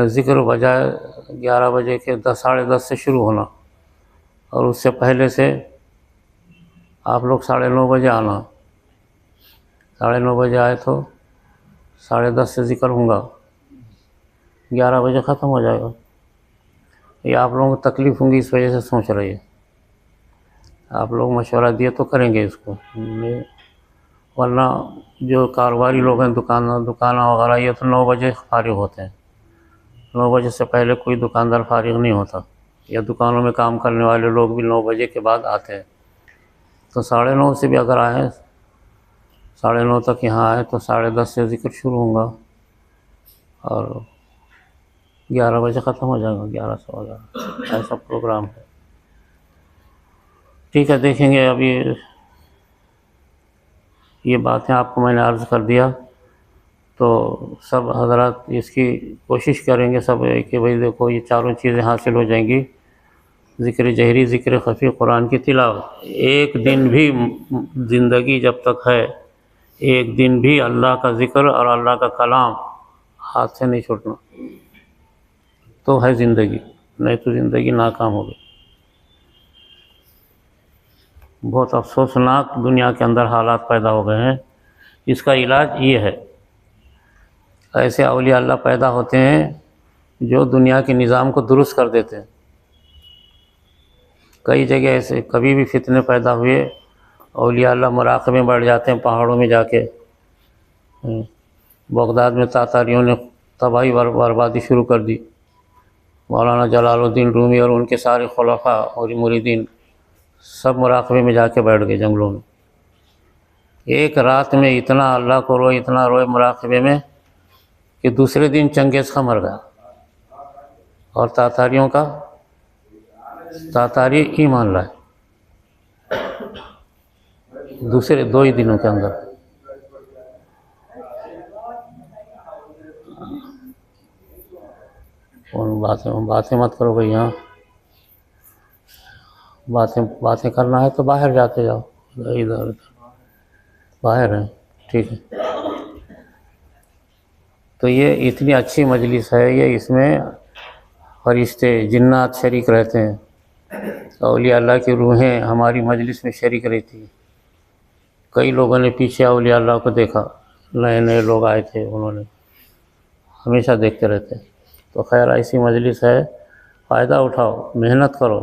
ذکر بجائے 11 بجے کے 10 سے شروع ہونا، اور اس سے پہلے سے آپ لوگ 9:30 بجے آنا. 9:30 بجے آئے تو 10:30 سے ذکر ہوں گا، 11 بجے ختم ہو جائے گا. یہ آپ لوگوں کو تکلیف ہوں گی اس وجہ سے سوچ رہی ہے. آپ لوگ مشورہ دیے تو کریں گے اس کو، ورنہ جو کاروباری لوگ ہیں دکانہ وغیرہ، یہ تو 9 بجے فارغ ہوتے ہیں. 9 بجے سے پہلے کوئی دکاندار فارغ نہیں ہوتا، یا دکانوں میں کام کرنے والے لوگ بھی 9 بجے کے بعد آتے ہیں. تو 9:30 سے بھی اگر آئیں، 9:30 تک یہاں آئے تو 10:30 سے ذکر شروع ہوں گا اور 11 بجے ختم ہو جائے گا، 11 سوا 11 ایسا پروگرام ہے. ٹھیک ہے، دیکھیں گے. ابھی یہ باتیں آپ کو میں نے عرض کر دیا، تو سب حضرات اس کی کوشش کریں گے سب کہ بھئی دیکھو یہ چاروں چیزیں حاصل ہو جائیں گی. ذکر جہری، ذکر خفی، قرآن کی تلاوت. ایک دن بھی زندگی جب تک ہے، ایک دن بھی اللہ کا ذکر اور اللہ کا کلام ہاتھ سے نہیں چھوٹنا، تو ہے زندگی، نہیں تو زندگی ناکام ہو گئی. بہت افسوسناک دنیا کے اندر حالات پیدا ہو گئے ہیں. اس کا علاج یہ ہے، ایسے اولیاء اللہ پیدا ہوتے ہیں جو دنیا کے نظام کو درست کر دیتے ہیں. کئی جگہ ایسے کبھی بھی فتنے پیدا ہوئے اولیاء اللہ مراقبے میں بیٹھ جاتے ہیں پہاڑوں میں جا کے۔ بغداد میں تاتاریوں نے تباہی بربادی شروع کر دی، مولانا جلال الدین رومی اور ان کے سارے خلفاء اور مریدین سب مراقبے میں جا کے بیٹھ گئے جنگلوں میں۔ ایک رات میں اتنا اللہ کو روئے، اتنا روئے مراقبے میں کہ دوسرے دن چنگیز خاں مر گیا، اور تاتاری ایمان لائے دوسرے 2 ہی دنوں کے اندر۔ باتیں مت کرو بھائی، یہاں باتیں کرنا ہے تو باہر جاتے جاؤ، ادھر باہر ہیں، ٹھیک ہے۔ تو یہ اتنی اچھی مجلس ہے یہ، اس میں فرشتے جنات شریک رہتے ہیں، اولیاء اللہ کی روحیں ہماری مجلس میں شریک رہتی ہیں۔ کئی لوگوں نے پیچھے اولیاء اللہ کو دیکھا، نئے نئے لوگ آئے تھے، انہوں نے ہمیشہ دیکھتے رہتے ہیں۔ تو خیر ایسی مجلس ہے، فائدہ اٹھاؤ، محنت کرو،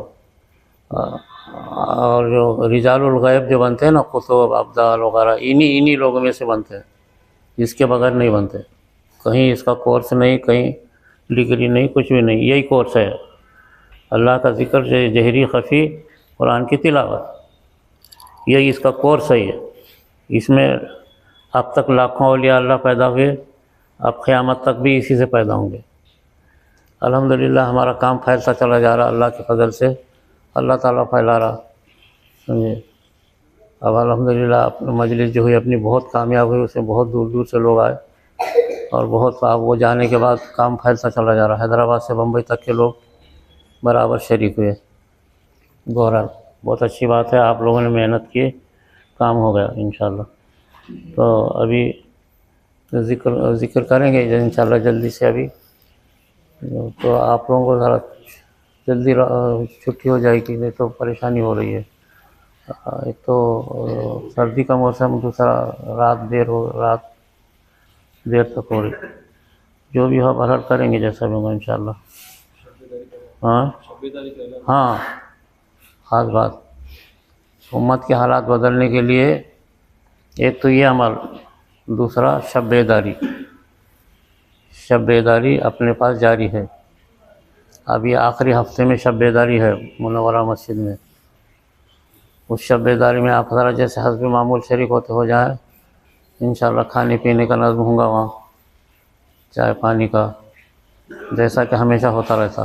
اور جو رجال الغیب جو بنتے ہیں نا، قطب ابدال وغیرہ، انہی لوگوں میں سے بنتے ہیں، جس کے بغیر نہیں بنتے۔ کہیں اس کا کورس نہیں، کہیں ڈگری نہیں، کچھ بھی نہیں، یہی کورس ہے، اللہ کا ذکر جہری خفی، قرآن کی تلاوت، یہی اس کا کورس ہے۔ اس میں اب تک لاکھوں اولیاء اللہ پیدا ہوئے، اب قیامت تک بھی اسی سے پیدا ہوں گے۔ الحمدللہ ہمارا کام پھیلتا چلا جا رہا، اللہ کے فضل سے اللہ تعالیٰ پھیلا رہا، سمجھے۔ اب الحمدللہ اپنی مجلس جو ہوئی اپنی بہت کامیاب ہوئی، اس میں بہت دور دور سے لوگ آئے، اور بہت اب وہ جانے کے بعد کام پھیلتا چلا جا رہا، حیدرآباد سے بمبئی تک کے لوگ برابر شریک ہوئے۔ بہرحال بہت اچھی بات ہے، آپ لوگوں نے محنت کی، کام ہو گیا انشاءاللہ۔ تو ابھی ذکر کریں گے انشاءاللہ جلدی سے ابھی، تو آپ لوگوں کو ذرا جلدی چھٹی ہو جائے گی، نہیں تو پریشانی ہو رہی ہے۔ ایک تو سردی کا موسم، دوسرا رات دیر تک ہو رہی، جو بھی ہو بہرحال کریں گے جیسا بھی ہوگا انشاءاللہ۔ ہاں خاص بات، امت کے حالات بدلنے کے لیے ایک تو یہ عمل، دوسرا شب بیداری اپنے پاس جاری ہے۔ اب یہ آخری ہفتے میں شب بیداری ہے منورہ مسجد میں، اس شب بیداری میں آپ ذرا جیسے حسب معمول شریک ہوتے ہو جائیں، انشاءاللہ کھانے پینے کا نظم ہوگا وہاں، چائے پانی کا، جیسا کہ ہمیشہ ہوتا رہتا۔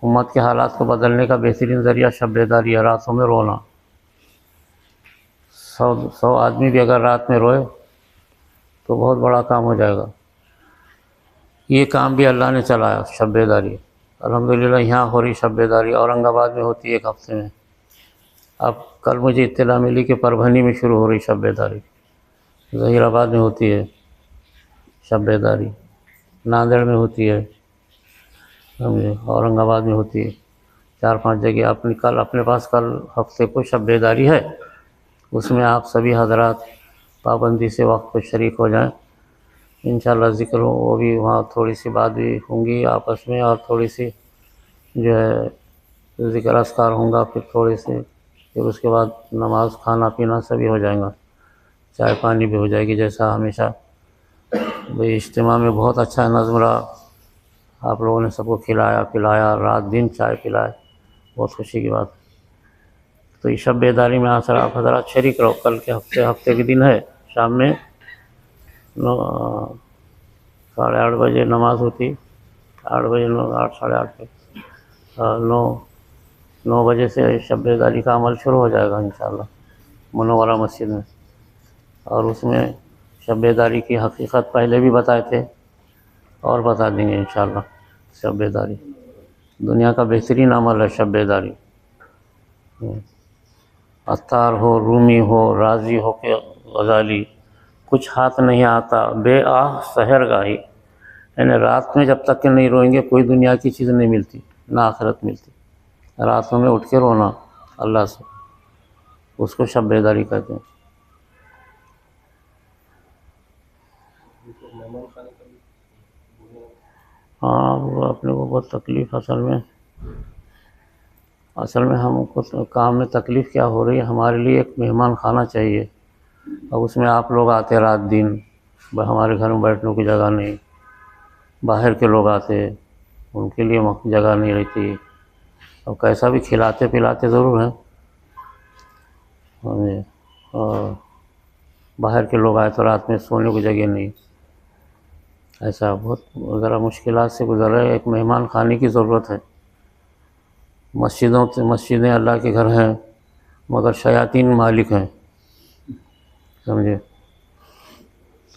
امت کے حالات کو بدلنے کا بہترین ذریعہ شب بیداری ہے، راتوں میں رونا۔ 100 آدمی بھی اگر رات میں روئے تو بہت بڑا کام ہو جائے گا۔ یہ کام بھی اللہ نے چلایا، شب بیداری، الحمدللہ یہاں ہو رہی شب بیداری، اورنگ آباد میں ہوتی ہے 1 ہفتے میں۔ اب کل مجھے اطلاع ملی کہ پربھنی میں شروع ہو رہی شب بیداری، ظہیر آباد میں ہوتی ہے شب بیداری، ناندیڑ میں ہوتی ہے، اورنگ آباد میں ہوتی ہے، 4-5 جگہ۔ اپنے پاس کل ہفتے کو شب بیداری ہے، اس میں آپ سبھی حضرات پابندی سے وقت پہ شریک ہو جائیں انشاءاللہ۔ ذکر وہ بھی وہاں تھوڑی سی بات بھی ہوں گی آپس میں، اور تھوڑی سی جو ہے ذکر اذکار ہوں گا، پھر اس کے بعد نماز، کھانا پینا سبھی ہو جائیں گا، چائے پانی بھی ہو جائے گی جیسا ہمیشہ۔ بھئی اجتماع میں بہت اچھا نظم رہا، آپ لوگوں نے سب کو کھلایا پلایا، رات دن چائے پلائے، بہت خوشی کی بات۔ تو یہ شب بیداری میں آپ حضرات شریک رہو۔ کل کے ہفتے کے دن ہے، شام میں 8:30 بجے نماز ہوتی، 8 بجے 8 ساڑھے 8 پہ 9 بجے سے شب بیداری کا عمل شروع ہو جائے گا انشاءاللہ منورہ مسجد میں۔ اور اس میں شب بیداری کی حقیقت پہلے بھی بتائے تھے، اور بتا دیں گے انشاءاللہ۔ شب بیداری دنیا کا بہترین عمل ہے، شب بیداری۔ عطار ہو، رومی ہو، رازی ہو کہ غزالی، کچھ ہاتھ نہیں آتا بے آہ سحر گاہی، یعنی رات میں جب تک کہ نہیں روئیں گے کوئی دنیا کی چیز نہیں ملتی، نہ آخرت ملتی۔ راتوں میں اٹھ کے رونا اللہ سے، اس کو شب بیداری کہتے ہیں۔ ہاں وہ اپنے کو بہت تکلیف اصل میں، اصل میں ہم کو کام میں تکلیف کیا ہو رہی ہے، ہمارے لیے ایک مہمان خانہ چاہیے، اب اس میں آپ لوگ آتے رات دن، ہمارے گھر میں بیٹھنے کی جگہ نہیں، باہر کے لوگ آتے ان کے لیے جگہ نہیں رہتی، اب کیسا بھی کھلاتے پلاتے ضرور ہیں، اور باہر کے لوگ آئے تو رات میں سونے کی جگہ نہیں، ایسا بہت ذرا مشکلات سے گزر رہے ہیں، ایک مہمان خانے کی ضرورت ہے۔ مسجدیں اللہ کے گھر ہیں مگر شیاطین مالک ہیں، سمجھے،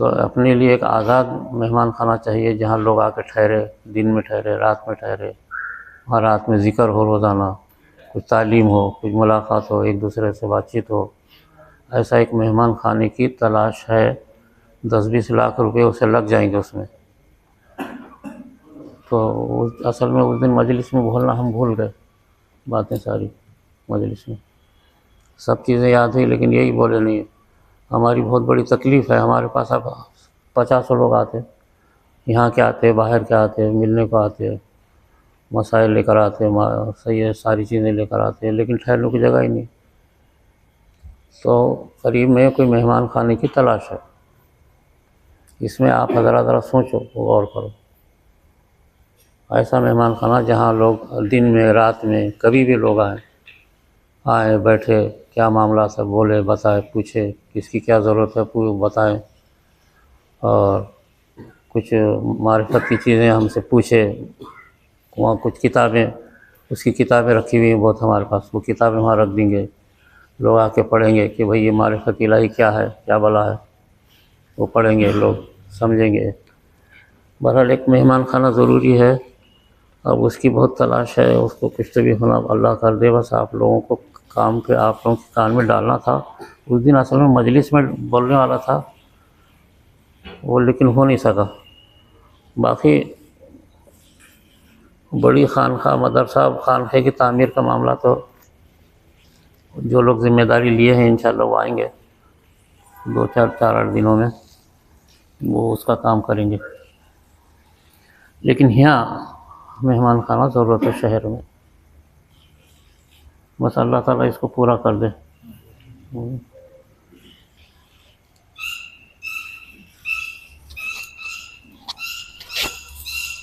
تو اپنے لیے ایک آزاد مہمان خانہ چاہیے جہاں لوگ آ کے ٹھہرے، دن میں ٹھہرے، رات میں ٹھہرے، وہاں رات میں ذکر ہو روزانہ، کچھ تعلیم ہو، کچھ ملاقات ہو، ایک دوسرے سے بات چیت ہو، ایسا ایک مہمان خانے کی تلاش ہے۔ 10-20 لاکھ روپے اسے لگ جائیں گے اس میں، تو اصل میں اس دن مجلس میں بولنا ہم بھول گئے، باتیں ساری مجلس میں سب چیزیں یاد ہوئی لیکن یہی بولے نہیں، ہماری بہت بڑی تکلیف ہے، ہمارے پاس اب 50 لوگ آتے، یہاں کے آتے، باہر کے آتے، ملنے کو آتے، مسائل لے کر آتے، صحیح ہے، ساری چیزیں لے کر آتے، لیکن ٹھہرنے کی جگہ ہی نہیں، تو قریب میں کوئی مہمان خانے کی تلاش ہے، اس میں آپ حضرات ذرا سوچو، غور کرو، ایسا مہمان خانہ جہاں لوگ دن میں، رات میں، کبھی بھی لوگ آئیں بیٹھے، کیا معاملہ سب بولے، بتائے، پوچھے، کس کی کیا ضرورت ہے بتائیں، اور کچھ معرفت کی چیزیں ہم سے پوچھے، وہاں کچھ کتابیں، اس کی کتابیں رکھی ہوئی ہیں بہت ہمارے پاس، وہ کتابیں وہاں رکھ دیں گے، لوگ آ کے پڑھیں گے کہ بھئی یہ معرفت الہی کیا ہے، کیا بلا ہے، وہ پڑھیں گے، لوگ سمجھیں گے۔ بہرحال ایک مہمان خانہ ضروری ہے، اب اس کی بہت تلاش ہے، اس کو کچھ تو بھی ہونا، اللہ کر دے، بس آپ لوگوں کو کام پہ، آپ لوگوں کے کان میں ڈالنا تھا۔ اس دن اصل میں مجلس میں بولنے والا تھا وہ، لیکن ہو نہیں سکا۔ باقی بڑی خانقاہ، مدرسہ، خانقاہ کی تعمیر کا معاملہ تو جو لوگ ذمہ داری لیے ہیں انشاءاللہ وہ آئیں گے 2-4 دنوں میں، وہ اس کا کام کریں گے، لیکن یہاں مہمان خانہ ضرورت ہے شہر میں، بس اللہ تعالیٰ اس کو پورا کر دے۔